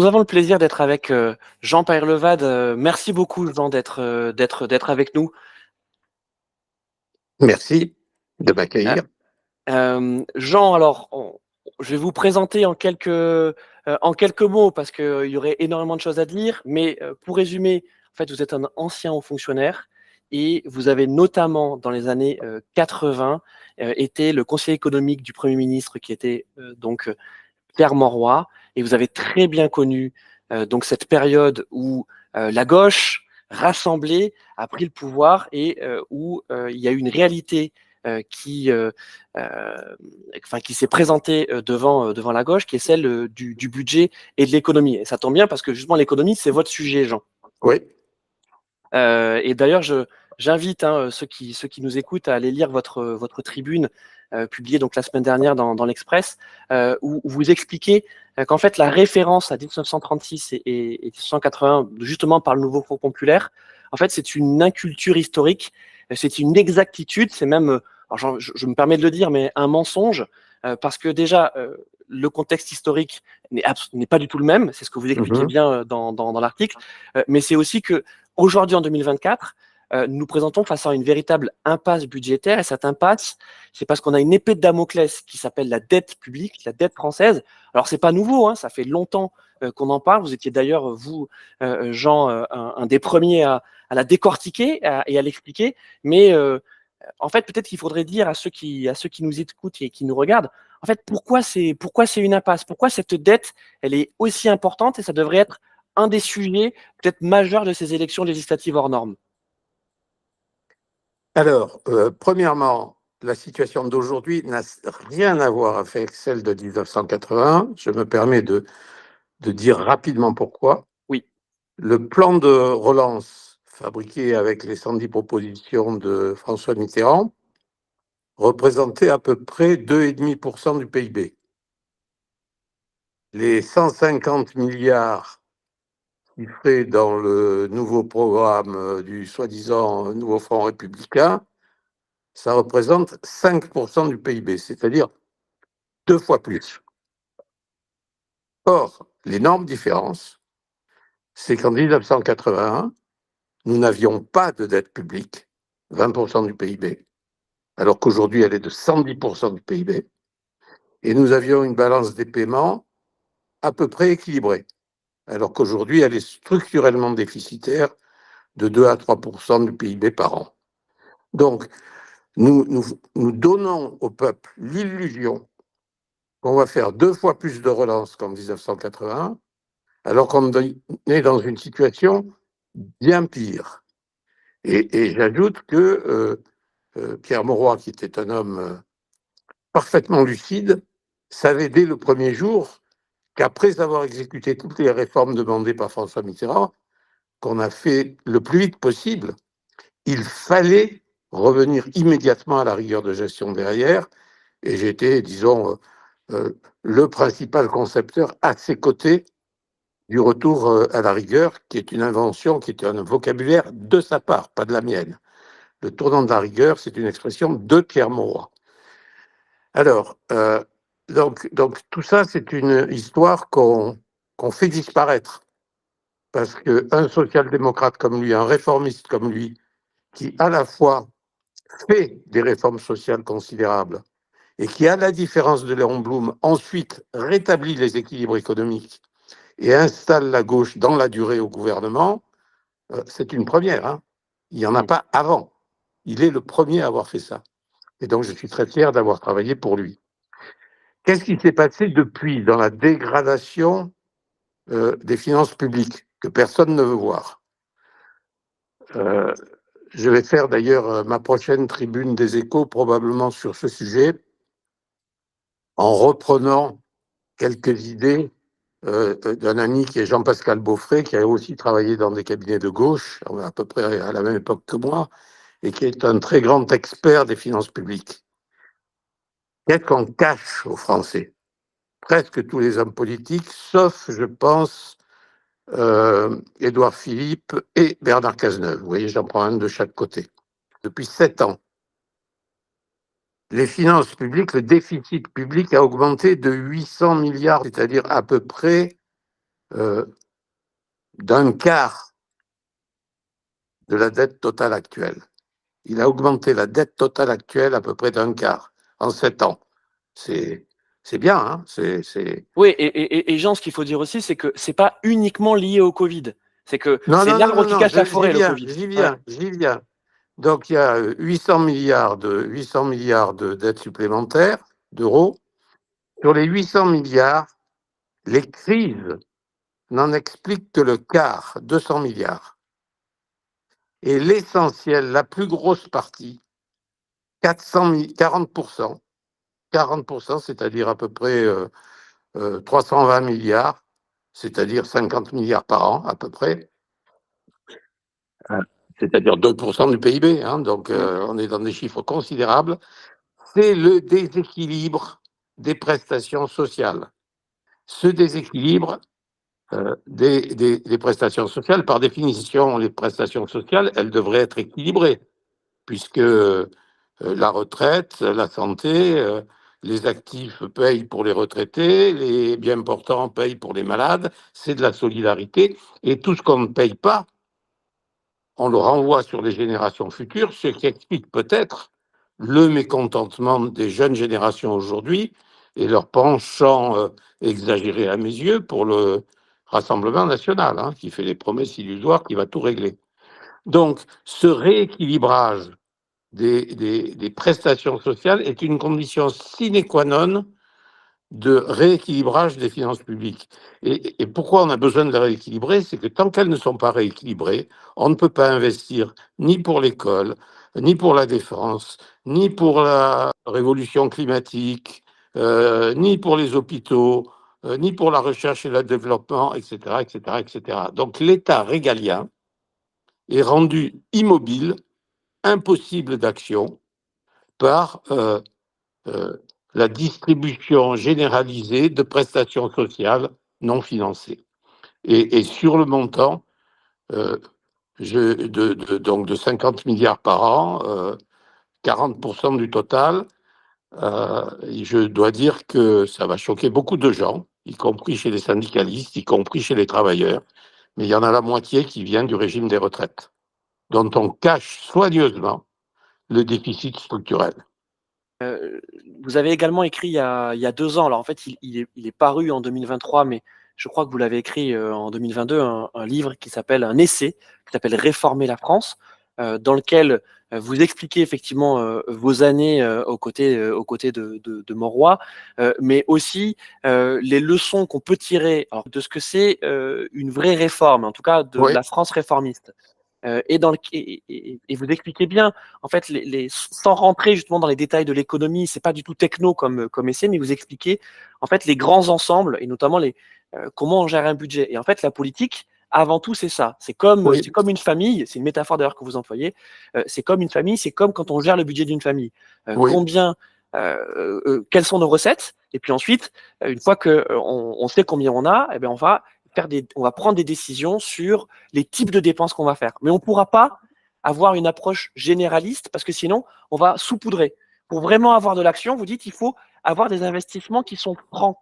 Nous avons le plaisir d'être avec Jean Peyrelevade. Merci beaucoup, Jean, d'être avec nous. Merci de Euh, m'accueillir. Jean, alors, je vais vous présenter en quelques mots parce qu'il y aurait énormément de choses à dire, mais pour résumer, en fait, vous êtes un ancien haut fonctionnaire et vous avez notamment, dans les années 80, été le conseiller économique du Premier ministre qui était Pierre Mauroy, et vous avez très bien connu donc cette période où la gauche rassemblée a pris le pouvoir et où il y a eu une réalité euh, qui s'est présentée devant la gauche, qui est celle du budget et de l'économie. Et ça tombe bien parce que justement l'économie, c'est votre sujet, Jean. Oui, Et d'ailleurs, j'invite ceux qui nous écoutent à aller lire votre tribune publiée donc la semaine dernière dans l'Express, où vous expliquez qu'en fait la référence à 1936 et 1981, justement par le nouveau Front populaire, en fait c'est une inculture historique, c'est une exactitude, c'est même, alors je me permets de le dire, mais un mensonge, parce que déjà le contexte historique n'est pas du tout le même, c'est ce que vous expliquez mhm. bien dans l'article, mais c'est aussi que aujourd'hui, en 2024, nous nous présentons face à une véritable impasse budgétaire. Et cette impasse, c'est parce qu'on a une épée de Damoclès qui s'appelle la dette publique, la dette française. Alors, c'est pas nouveau, hein, ça fait longtemps qu'on en parle. Vous étiez d'ailleurs, vous, Jean, un des premiers à la décortiquer et à l'expliquer. Mais en fait, peut-être qu'il faudrait dire à ceux qui nous écoutent et qui nous regardent, en fait, pourquoi c'est une impasse? Pourquoi cette dette, elle est aussi importante et ça devrait être un des sujets peut-être majeurs de ces élections législatives hors normes? Alors, premièrement, la situation d'aujourd'hui n'a rien à voir avec celle de 1981. Je me permets de dire rapidement pourquoi. Oui, Le plan de relance fabriqué avec les 110 propositions de François Mitterrand représentait à peu près 2,5% du PIB. Les 150 milliards chiffrés dans le nouveau programme du soi-disant nouveau Front républicain, ça représente 5% du PIB, c'est-à-dire 2 fois plus. Or, l'énorme différence, c'est qu'en 1981, nous n'avions pas de dette publique, 20% du PIB, alors qu'aujourd'hui, elle est de 110% du PIB, et nous avions une balance des paiements à peu près équilibrée, alors qu'aujourd'hui, elle est structurellement déficitaire de 2 à 3% du PIB par an. Donc, nous donnons au peuple l'illusion qu'on va faire 2 fois plus de relance qu'en 1981, alors qu'on est dans une situation bien pire. Et j'ajoute que Pierre Mauroy, qui était un homme parfaitement lucide, savait dès le premier jour qu'après avoir exécuté toutes les réformes demandées par François Mitterrand, qu'on a fait le plus vite possible, il fallait revenir immédiatement à la rigueur de gestion derrière. Et j'étais, disons, le principal concepteur à ses côtés du retour à la rigueur, qui est une invention, qui est un vocabulaire de sa part, pas de la mienne. Le tournant de la rigueur, c'est une expression de Pierre Mauroy. Alors, donc tout ça, c'est une histoire qu'on fait disparaître, parce qu'un social-démocrate comme lui, un réformiste comme lui, qui à la fois fait des réformes sociales considérables et qui, à la différence de Léon Blum, ensuite rétablit les équilibres économiques et installe la gauche dans la durée au gouvernement, c'est une première. Hein. Il n'y en a mm, pas avant. Il est le premier à avoir fait ça. Et donc, je suis très fier d'avoir travaillé pour lui. Qu'est-ce qui s'est passé depuis dans la dégradation des finances publiques que personne ne veut voir? euh, Je vais faire d'ailleurs ma prochaine tribune des Échos probablement sur ce sujet, en reprenant quelques idées d'un ami qui est Jean-Pascal Beaufret, qui a aussi travaillé dans des cabinets de gauche, à peu près à la même époque que moi, et qui est un très grand expert des finances publiques. Qu'est-ce qu'on cache aux Français? Presque tous les hommes politiques, sauf, je pense, Édouard Philippe et Bernard Cazeneuve. Vous voyez, j'en prends un de chaque côté. Depuis 7 ans, les finances publiques, le déficit public a augmenté de 800 milliards, c'est-à-dire à peu près d'un quart de la dette totale actuelle. Il a augmenté la dette totale actuelle à peu près d'un quart en 7 ans. C'est bien, hein, Oui, et Jean, ce qu'il faut dire aussi, c'est que c'est pas uniquement lié au Covid. C'est que Non, c'est non, non, l'arbre non, qui non, cache la j'y forêt, le viens, Covid. j'y Ouais. viens, j'y viens. Donc, il y a 800 milliards de dettes supplémentaires d'euros. Sur les 800 milliards, les crises n'en expliquent que le quart, 200 milliards. Et l'essentiel, la plus grosse partie, 40%, 40%, c'est-à-dire à peu près 320 milliards, c'est-à-dire 50 milliards par an à peu près, c'est-à-dire 2% du PIB, hein, donc on est dans des chiffres considérables, c'est le déséquilibre des prestations sociales. Ce déséquilibre des prestations sociales, par définition, les prestations sociales, elles devraient être équilibrées, puisque la retraite, la santé, les actifs payent pour les retraités, les bien portants payent pour les malades, c'est de la solidarité, et tout ce qu'on ne paye pas, on le renvoie sur les générations futures, ce qui explique peut-être le mécontentement des jeunes générations aujourd'hui et leur penchant exagéré à mes yeux pour le Rassemblement national, hein, qui fait des promesses illusoires, qui va tout régler. Donc, ce rééquilibrage des prestations sociales est une condition sine qua non de rééquilibrage des finances publiques. Et pourquoi on a besoin de les rééquilibrer? C'est que tant qu'elles ne sont pas rééquilibrées, on ne peut pas investir ni pour l'école, ni pour la défense, ni pour la révolution climatique, ni pour les hôpitaux, ni pour la recherche et le développement, etc., etc., etc. Donc l'État régalien est rendu immobile, impossible d'action par euh, la distribution généralisée de prestations sociales non financées. Et sur le montant donc de 50 milliards par an, 40% du total, je dois dire que ça va choquer beaucoup de gens, y compris chez les syndicalistes, y compris chez les travailleurs, mais il y en a la moitié qui vient du régime des retraites, dont on cache soigneusement le déficit structurel. Vous avez également écrit il y a 2 ans, alors en fait il est paru en 2023, mais je crois que vous l'avez écrit en 2022, un livre qui s'appelle, un essai, qui s'appelle Réformer la France, dans lequel vous expliquez effectivement vos années aux côtés de Mauroy, mais aussi les leçons qu'on peut tirer alors, de ce que c'est une vraie réforme, en tout cas de Oui, la France réformiste. Et vous expliquez bien, en fait, sans rentrer justement dans les détails de l'économie, c'est pas du tout techno comme essai, mais vous expliquez en fait les grands ensembles et notamment comment on gère un budget. Et en fait, la politique, avant tout, c'est ça. oui, C'est comme une famille. C'est une métaphore d'ailleurs que vous employez. C'est comme une famille. C'est comme quand on gère le budget d'une famille. oui, Quelles sont nos recettes? Et puis ensuite, une fois que on sait combien on a, eh bien on va prendre des décisions sur les types de dépenses qu'on va faire. Mais on ne pourra pas avoir une approche généraliste parce que sinon, on va saupoudrer. Pour vraiment avoir de l'action, vous dites qu'il faut avoir des investissements qui sont francs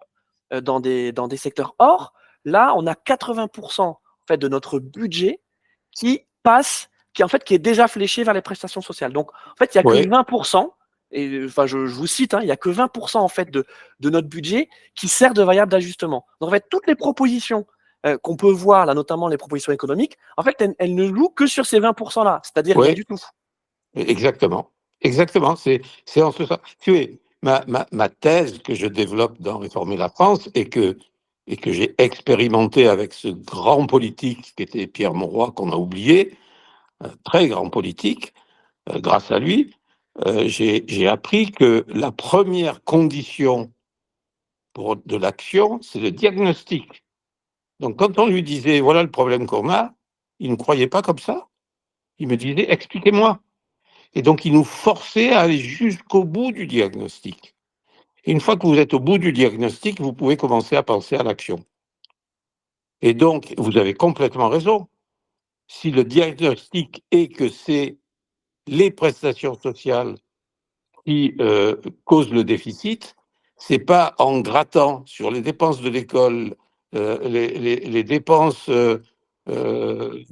dans des secteurs. Or, là, on a 80% en fait, de notre budget qui passe, qui est déjà fléché vers les prestations sociales. Donc, en fait, il n'y a que oui. 20%, et enfin, je vous cite, hein, il n'y a que 20% en fait de notre budget qui sert de variable d'ajustement. Donc, en fait, toutes les propositions qu'on peut voir, là, notamment les propositions économiques, en fait, elles ne jouent que sur ces 20%-là, c'est-à-dire rien Oui, du tout. exactement. Exactement. C'est en ce sens. Tu sais, ma thèse que je développe dans Réformer la France et que j'ai expérimenté avec ce grand politique qui était Pierre Mauroy, qu'on a oublié, un très grand politique, grâce à lui, j'ai appris que la première condition de l'action, c'est le diagnostic. Donc, quand on lui disait, voilà le problème qu'on a, il ne croyait pas comme ça. Il me disait, expliquez-moi. Et donc, il nous forçait à aller jusqu'au bout du diagnostic. Et une fois que vous êtes au bout du diagnostic, vous pouvez commencer à penser à l'action. Et donc, vous avez complètement raison. Si le diagnostic est que c'est les prestations sociales qui causent le déficit, c'est pas en grattant sur les dépenses de l'école, les dépenses de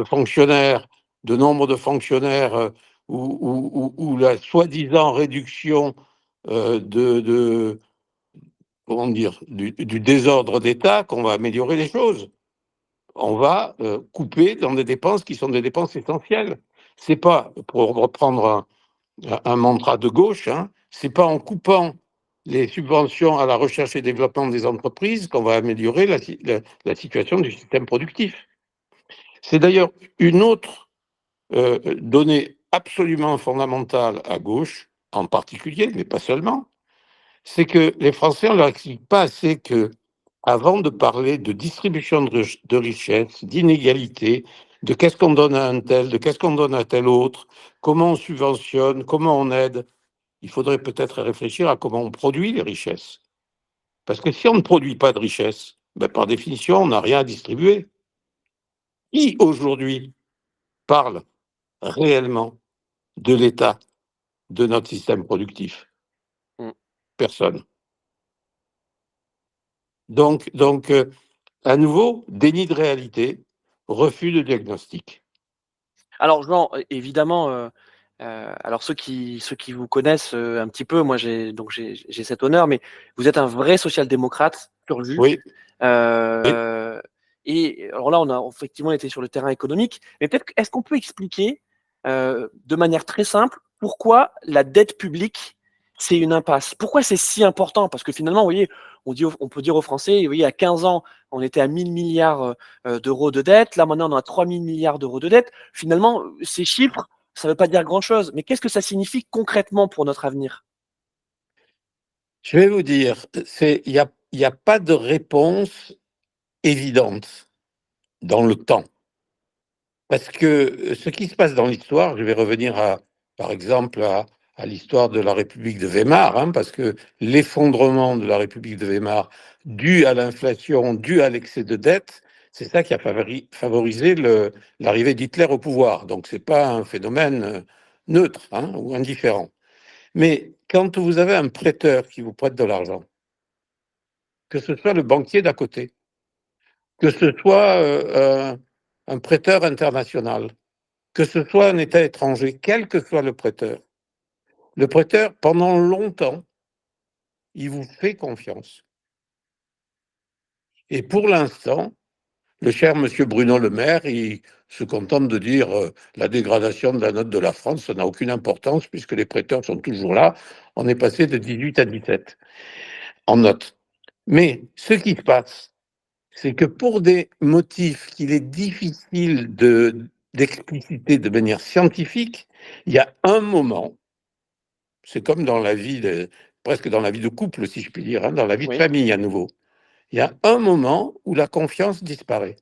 fonctionnaires, de nombre de fonctionnaires, ou la soi-disant réduction comment dire, du désordre d'État, qu'on va améliorer les choses. On va couper dans des dépenses qui sont des dépenses essentielles. C'est pas, pour reprendre un mantra de gauche, hein, c'est pas en coupant les subventions à la recherche et développement des entreprises qu'on va améliorer la situation du système productif. C'est d'ailleurs une autre donnée absolument fondamentale à gauche, en particulier, mais pas seulement, c'est que les Français, on leur explique pas assez que, avant de parler de distribution de richesse, d'inégalité, de qu'est-ce qu'on donne à un tel, de qu'est-ce qu'on donne à tel autre, comment on subventionne, comment on aide, il faudrait peut-être réfléchir à comment on produit les richesses. Parce que si on ne produit pas de richesse, ben par définition, on n'a rien à distribuer. Qui aujourd'hui parle réellement de l'état de notre système productif? Mm. Personne. Donc, à nouveau, déni de réalité, refus de diagnostic. Alors Jean, évidemment, alors ceux qui vous connaissent un petit peu, moi j'ai cet honneur, mais vous êtes un vrai social-démocrate pur jus. Oui, oui. Euh, et alors là, on a effectivement été sur le terrain économique, mais peut-être est-ce qu'on peut expliquer de manière très simple pourquoi la dette publique c'est une impasse? Pourquoi c'est si important? Parce que finalement, vous voyez, on peut dire aux Français, vous voyez, il y a 15 ans, on était à 1000 milliards d'euros de dette. Là, maintenant, on est à 3000 milliards d'euros de dette. Finalement, ces chiffres, ça ne veut pas dire grand-chose. Mais qu'est-ce que ça signifie concrètement pour notre avenir? Je vais vous dire, il y a pas de réponse évidente dans le temps. Parce que ce qui se passe dans l'histoire, je vais revenir par exemple, à l'histoire de la République de Weimar, hein, parce que l'effondrement de la République de Weimar, dû à l'inflation, dû à l'excès de dette, c'est ça qui a favorisé l'arrivée d'Hitler au pouvoir. Donc, ce n'est pas un phénomène neutre, hein, ou indifférent. Mais quand vous avez un prêteur qui vous prête de l'argent, que ce soit le banquier d'à côté, que ce soit un prêteur international, que ce soit un État étranger, quel que soit le prêteur, pendant longtemps, il vous fait confiance. Et pour l'instant, le cher monsieur Bruno Le Maire, il se contente de dire la dégradation de la note de la France, ça n'a aucune importance puisque les prêteurs sont toujours là. On est passé de 18 à 17 en note. Mais ce qui se passe, c'est que pour des motifs qu'il est difficile d'expliciter de manière scientifique, il y a un moment, c'est comme dans la vie, presque dans la vie de couple, si je puis dire, hein, dans la vie de Oui. famille à nouveau. Il y a un moment où la confiance disparaît.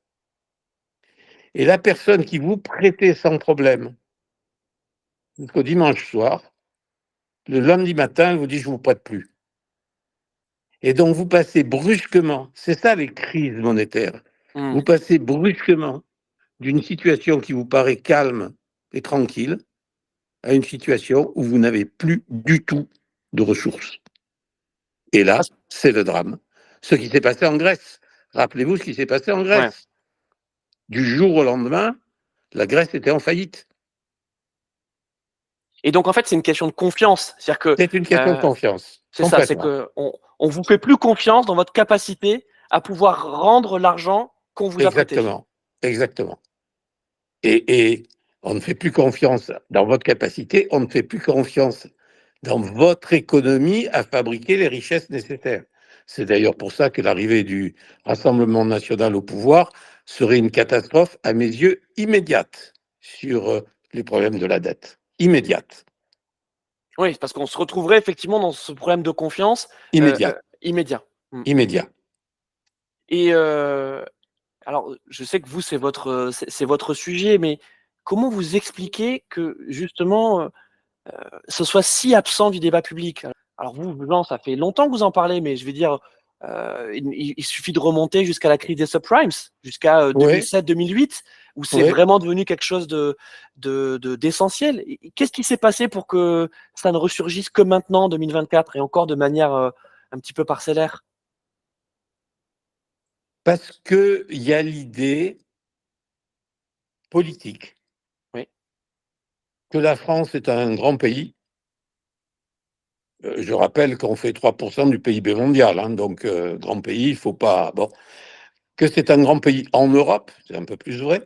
Et la personne qui vous prêtait sans problème jusqu'au dimanche soir, le lundi matin, elle vous dit je ne vous prête plus. Et donc vous passez brusquement, c'est ça les crises monétaires, Mm. vous passez brusquement d'une situation qui vous paraît calme et tranquille à une situation où vous n'avez plus du tout de ressources. Et Ah, là, c'est le drame. Ce qui s'est passé en Grèce. Rappelez-vous ce qui s'est passé en ouais. Grèce. Du jour au lendemain, la Grèce était en faillite. Et donc, en fait, c'est une question de confiance. C'est-à-dire que C'est une question de euh, confiance, c'est ça, c'est complètement. que on vous fait plus confiance dans votre capacité à pouvoir rendre l'argent qu'on vous a prêté. Exactement, exactement. Et on ne fait plus confiance dans votre capacité, on ne fait plus confiance dans votre économie à fabriquer les richesses nécessaires. C'est d'ailleurs pour ça que l'arrivée du Rassemblement national au pouvoir serait une catastrophe, à mes yeux, immédiate sur les problèmes de la dette. Immédiate. Oui, parce qu'on se retrouverait effectivement dans ce problème de confiance Immédiat. immédiat. Mm. Immédiat. Et alors, je sais que vous, c'est votre sujet, mais comment vous expliquez que justement ce soit si absent du débat public? Alors vous, Jean, ça fait longtemps que vous en parlez, mais je vais dire, il suffit de remonter jusqu'à la crise des subprimes, jusqu'à Oui, 2007-2008, où c'est oui. vraiment devenu quelque chose d'essentiel. Qu'est-ce qui s'est passé pour que ça ne ressurgisse que maintenant, en 2024, et encore de manière un petit peu parcellaire? Parce qu'il y a l'idée politique Oui. que la France est un grand pays. Je rappelle qu'on fait 3% du PIB mondial, hein, donc grand pays, il faut pas... Bon, que c'est un grand pays en Europe, c'est un peu plus vrai,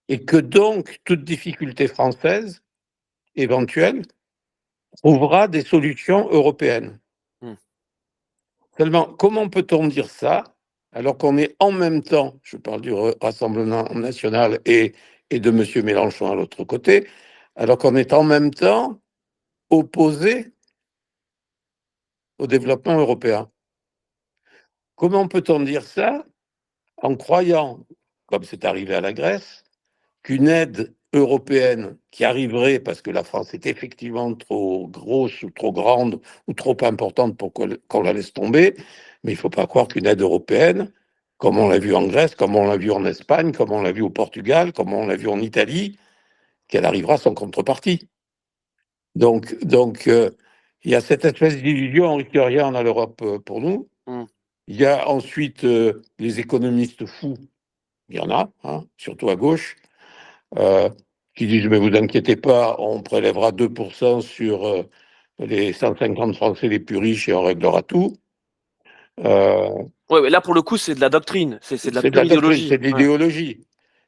et que donc toute difficulté française éventuelle trouvera des solutions européennes. Hmm. Seulement, comment peut-on dire ça alors qu'on est en même temps, je parle du Rassemblement national et de M. Mélenchon à l'autre côté, alors qu'on est en même temps opposé au développement européen. Comment peut-on dire ça en croyant, comme c'est arrivé à la Grèce, qu'une aide européenne qui arriverait parce que la France est effectivement trop grosse ou trop grande ou trop importante pour qu'on la laisse tomber, mais il ne faut pas croire qu'une aide européenne, comme on l'a vu en Grèce, comme on l'a vu en Espagne, comme on l'a vu au Portugal, comme on l'a vu en Italie, qu'elle arrivera sans contrepartie. Donc, il y a cette espèce d'illusion, on risque rien dans l'Europe pour nous. Hmm. Il y a ensuite les économistes fous, il y en a, hein, surtout à gauche, qui disent mais vous inquiétez pas, on prélèvera 2% sur les 150 Français les plus riches et on réglera tout. Ouais, mais là, pour le coup, c'est de la doctrine, c'est de la C'est de pure la doctrine, idéologie. c'est de l'idéologie.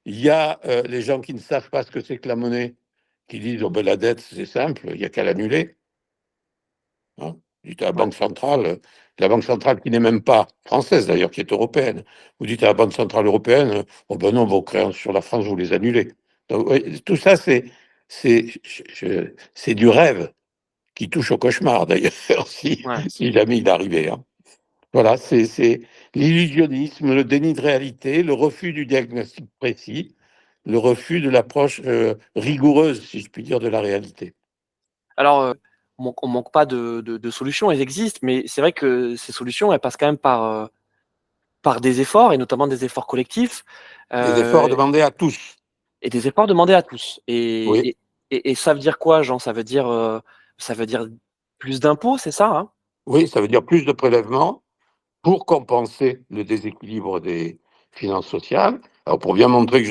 Il y a les gens qui ne savent pas ce que c'est que la monnaie, qui disent oh ben la dette c'est simple, il n'y a qu'à l'annuler. Hein. Vous dites à la Banque centrale qui n'est même pas française d'ailleurs, qui est européenne. Vous dites à la Banque centrale européenne, oh ben non, vos créances sur la France, vous les annulez. Donc, ouais, tout ça, c'est du rêve qui touche au cauchemar d'ailleurs, Ouais. si jamais il arrivait. Hein. Voilà, c'est l'illusionnisme, le déni de réalité, le refus du diagnostic précis, le refus de l'approche rigoureuse, si je puis dire, de la réalité. Alors, on manque pas de solutions, elles existent, mais c'est vrai que ces solutions, elles passent quand même par des efforts, et notamment des efforts collectifs, Les efforts euh, demandés à tous. et des efforts demandés à tous. Oui, Et ça veut dire quoi, Jean? Ça veut dire plus d'impôts, c'est ça, hein? oui, ça veut dire plus de prélèvements pour compenser le déséquilibre des finances sociales. Alors, pour bien montrer que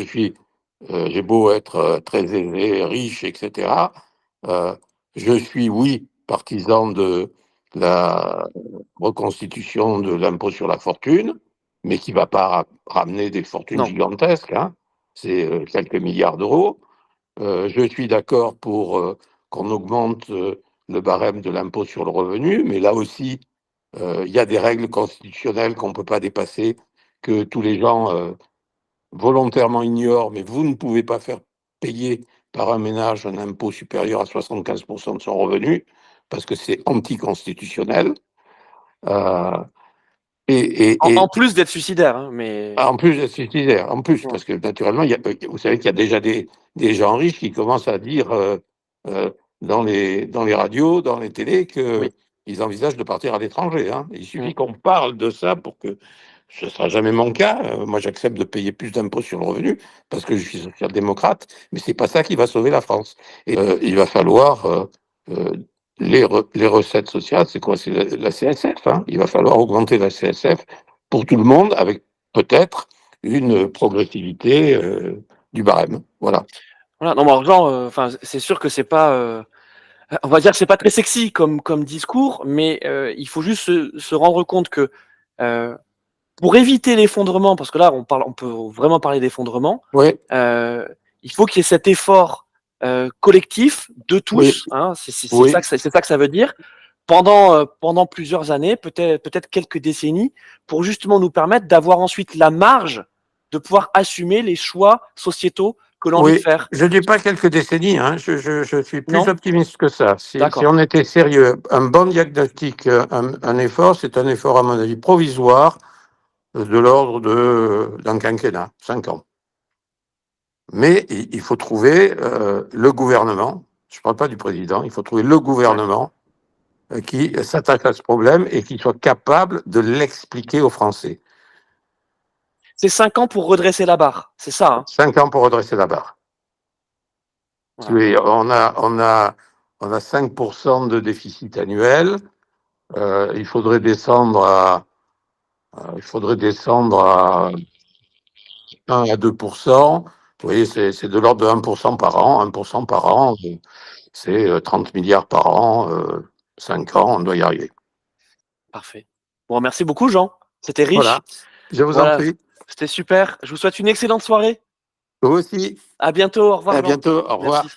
j'ai beau être très aisé, riche, etc., euh, je suis, oui, partisan de la reconstitution de l'impôt sur la fortune, mais qui ne va pas ramener des fortunes Non. gigantesques, hein. C'est quelques milliards d'euros. Je suis d'accord pour qu'on augmente le barème de l'impôt sur le revenu, mais là aussi, il y a des règles constitutionnelles qu'on ne peut pas dépasser, que tous les gens volontairement ignorent, mais vous ne pouvez pas faire payer par un ménage un impôt supérieur à 75% de son revenu, parce que c'est anticonstitutionnel. Euh, En et plus d'être suicidaire, hein, mais en plus d'être suicidaire, en plus, ouais. parce que naturellement, vous savez qu'il y a déjà des gens riches qui commencent à dire euh, dans les radios, dans les télés, Oui. qu'ils envisagent de partir à l'étranger. Hein. Il Mm. suffit qu'on parle de ça pour que ce ne sera jamais mon cas. Moi, j'accepte de payer plus d'impôts sur le revenu parce que je suis social-démocrate, mais c'est pas ça qui va sauver la France. Et il va falloir euh, les recettes sociales, c'est quoi? C'est la CSF. Hein. Il va falloir augmenter la CSF pour tout le monde, avec peut-être une progressivité du barème. Voilà. Voilà. Non, mais alors, Jean, enfin, c'est sûr que c'est pas, on va dire que c'est pas très sexy comme discours, mais il faut juste se rendre compte que euh, pour éviter l'effondrement, parce que là, on peut vraiment parler d'effondrement, Oui, euh, il faut qu'il y ait cet effort collectif de oui, tous, hein, oui, c'est ça que ça veut dire, pendant plusieurs années, peut-être quelques décennies, pour justement nous permettre d'avoir ensuite la marge de pouvoir assumer les choix sociétaux que l'on a envie de oui. faire. Je ne dis pas quelques décennies, hein. Je suis plus Non? optimiste que ça. Si D'accord. on était sérieux, un bon diagnostic, un effort, c'est un effort, à mon avis, provisoire, de l'ordre d'un quinquennat, 5 ans. Mais il faut trouver le gouvernement, je ne parle pas du président, il faut trouver le Ouais. gouvernement qui s'attaque à ce problème et qui soit capable de l'expliquer aux Français. C'est 5 ans pour redresser la barre, c'est ça, hein? 5 ans pour redresser la barre. Voilà. On a 5% de déficit annuel. Il faudrait descendre Il faudrait descendre à 1 à 2%. Vous voyez, c'est de l'ordre de 1% par an. 1% par an, c'est 30 milliards par an, 5 ans, on doit y arriver. Parfait. Bon, merci beaucoup, Jean. C'était riche. Voilà, je vous en Voilà, prie. c'était super. Je vous souhaite une excellente soirée. Vous aussi. À bientôt. Au revoir, À Jean. bientôt. Au revoir. Merci.